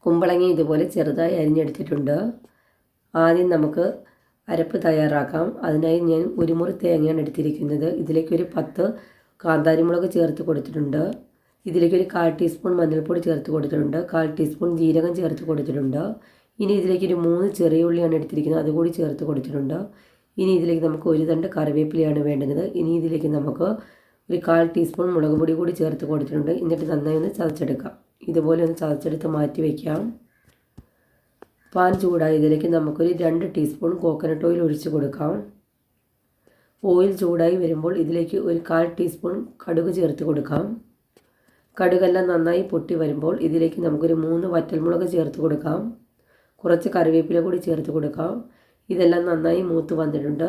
കുമ്പളങ്ങ ഇതുപോലെ ചെറുതായി അരിഞ്ഞെടുത്തിട്ടുണ്ട്. ആദ്യം നമുക്ക് അരപ്പ് തയ്യാറാക്കാം. അതിനായി ഞാൻ ഒരു മുറി തേങ്ങയാണ് എടുത്തിരിക്കുന്നത്. ഇതിലേക്കൊരു 10 കാന്താരിമുളക് ചേർത്ത് കൊടുത്തിട്ടുണ്ട്. ഇതിലേക്കൊരു 1/4 ടീസ്പൂൺ മഞ്ഞൾപ്പൊടി ചേർത്ത് കൊടുത്തിട്ടുണ്ട്. 1/4 ടീസ്പൂൺ ജീരകം ചേർത്ത് കൊടുത്തിട്ടുണ്ട്. ഇനി ഇതിലേക്കൊരു 3 ചെറിയ ഉള്ളിയാണ് എടുത്തിരിക്കുന്നത്, അതുകൂടി ചേർത്ത് കൊടുത്തിട്ടുണ്ട്. ഇനി ഇതിലേക്ക് നമുക്ക് ഒരു തണ്ട് കറിവേപ്പിലയാണ് വേണ്ടുന്നത്. ഇനി ഇതിലേക്ക് നമുക്ക് ഒരു 1/4 ടീസ്പൂൺ മുളക് പൊടി കൂടി ചേർത്ത് കൊടുത്തിട്ടുണ്ട്. എന്നിട്ട് നന്നായി ഒന്ന് ചതച്ചെടുക്കാം. ഇതുപോലെ ഒന്ന് ചതച്ചെടുത്ത് മാറ്റി വയ്ക്കാം. പാൻ ചൂടായതിലേക്ക് നമുക്കൊരു 2 ടീസ്പൂൺ കോക്കനട്ട് ഓയിൽ ഒഴിച്ച് കൊടുക്കാം. ഓയിൽ ചൂടായി വരുമ്പോൾ ഇതിലേക്ക് ഒരു 1/4 ടീസ്പൂൺ കടുക് ചേർത്ത് കൊടുക്കാം. കടുകെല്ലാം നന്നായി പൊട്ടി വരുമ്പോൾ ഇതിലേക്ക് നമുക്കൊരു 3 വറ്റൽമുളക് ചേർത്ത് കൊടുക്കാം. കുറച്ച് കറിവേപ്പില കൂടി ചേർത്ത് കൊടുക്കാം. ഇതെല്ലാം നന്നായി മൂത്ത് വന്നിട്ടുണ്ട്.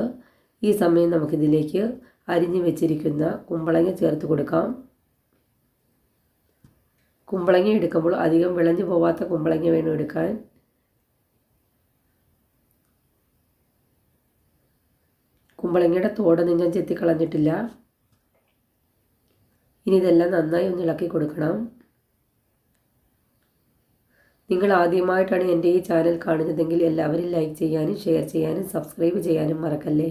ഈ സമയം നമുക്കിതിലേക്ക് അരിഞ്ഞു വെച്ചിരിക്കുന്ന കുമ്പളങ്ങ ചേർത്ത് കൊടുക്കാം. കുമ്പളങ്ങ എടുക്കുമ്പോൾ അധികം വിളഞ്ഞു പോവാത്ത കുമ്പളങ്ങ വേണം എടുക്കാൻ. കുമ്പളങ്ങയുടെ തോടൊന്നും ഞാൻ ചെത്തിക്കളഞ്ഞിട്ടില്ല. ഇനി ഇതെല്ലാം നന്നായി ഒന്ന് ഇളക്കി കൊടുക്കണം. നിങ്ങൾ ആദ്യമായിട്ടാണ് എൻ്റെ ഈ ചാനൽ കാണുന്നതെങ്കിൽ എല്ലാവരും ലൈക്ക് ചെയ്യാനും ഷെയർ ചെയ്യാനും സബ്സ്ക്രൈബ് ചെയ്യാനും മറക്കല്ലേ.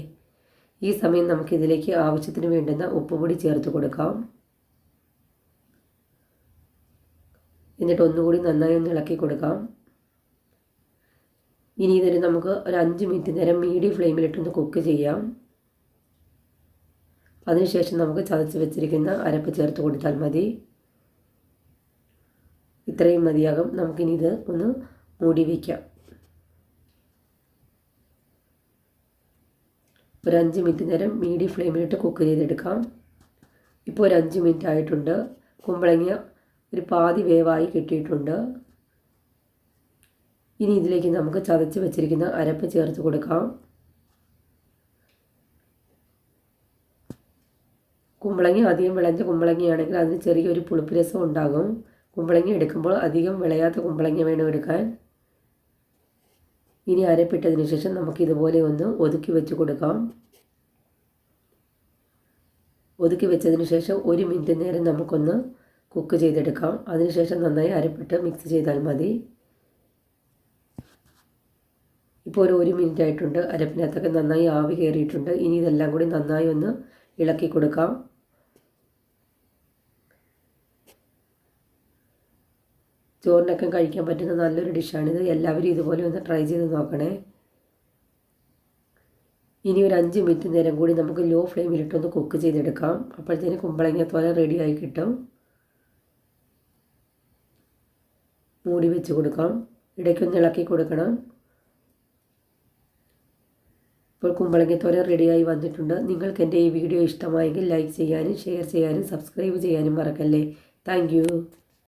ഈ സമയം നമുക്കിതിലേക്ക് ആവശ്യത്തിന് വേണ്ടുന്ന ഉപ്പുപൊടി ചേർത്ത് കൊടുക്കാം. എന്നിട്ട് ഒന്നുകൂടി നന്നായി ഒന്ന് ഇളക്കി കൊടുക്കാം. ഇനി ഇതിന് നമുക്ക് ഒരു 5 മിനിറ്റ് നേരം മീഡിയം ഫ്ലെയിമിലിട്ടൊന്ന് കുക്ക് ചെയ്യാം. അതിനുശേഷം നമുക്ക് ചതച്ച് വെച്ചിരിക്കുന്ന അരപ്പ് ചേർത്ത് കൊടുത്താൽ മതി. ഇത്രയും മതിയാകും. നമുക്കിനി ഇത് ഒന്ന് മൂടി വയ്ക്കാം. ഒരു 5 മിനിറ്റ് നേരം മീഡിയം ഫ്ലെയിമിലിട്ട് കുക്ക് ചെയ്തെടുക്കാം. ഇപ്പോൾ ഒരു 5 മിനിറ്റ് ആയിട്ടുണ്ട്. കുമ്പളങ്ങ ഒരു പാതി വേവായി കിട്ടിയിട്ടുണ്ട്. ഇനി ഇതിലേക്ക് നമുക്ക് ചതച്ച് വെച്ചിരിക്കുന്ന അരപ്പ് ചേർത്ത് കൊടുക്കാം. കുമ്പളങ്ങ അധികം വിളഞ്ഞ കുമ്പളങ്ങയാണെങ്കിൽ അതിന് ചെറിയൊരു പുളിപ്പ് രസം ഉണ്ടാകും. കുമ്പളങ്ങ എടുക്കുമ്പോൾ അധികം വിളയാത്ത കുമ്പളങ്ങ വേണം എടുക്കാൻ. ഇനി അരപ്പിട്ടതിന് ശേഷം നമുക്ക് ഇതുപോലെ ഒന്ന് ഒതുക്കി വെച്ച് കൊടുക്കാം. ഒതുക്കി വെച്ചതിന് ശേഷം 1 മിനിറ്റ് നേരം നമുക്കൊന്ന് കുക്ക് ചെയ്തെടുക്കാം. അതിനുശേഷം നന്നായി അരപ്പിട്ട് മിക്സ് ചെയ്താൽ മതി. ഇപ്പോൾ ഒരു 1 മിനിറ്റ് ആയിട്ടുണ്ട്. അരപ്പിനകത്തൊക്കെ നന്നായി ആവി കയറിയിട്ടുണ്ട്. ഇനി ഇതെല്ലാം കൂടി നന്നായി ഒന്ന് ഇളക്കി കൊടുക്കാം. ചോറിനൊക്കെ കഴിക്കാൻ പറ്റുന്ന നല്ലൊരു ഡിഷാണിത്. എല്ലാവരും ഇതുപോലെ ഒന്ന് ട്രൈ ചെയ്ത് നോക്കണേ. ഇനി ഒരു 5 മിനിറ്റ് നേരം കൂടി നമുക്ക് ലോ ഫ്ലെയിമിലിട്ടൊന്ന് കുക്ക് ചെയ്തെടുക്കാം. അപ്പോഴത്തേന് കുമ്പളങ്ങ തോരൻ റെഡിയായി കിട്ടും. മൂടി വെച്ച് കൊടുക്കാം. ഇടയ്ക്കൊന്ന് ഇളക്കി കൊടുക്കണം. ഇപ്പോൾ കുമ്പളങ്ങ തോരൻ റെഡിയായി വന്നിട്ടുണ്ട്. നിങ്ങൾക്ക് എൻ്റെ ഈ വീഡിയോ ഇഷ്ടമായെങ്കിൽ ലൈക്ക് ചെയ്യാനും ഷെയർ ചെയ്യാനും സബ്സ്ക്രൈബ് ചെയ്യാനും മറക്കല്ലേ. Thank you.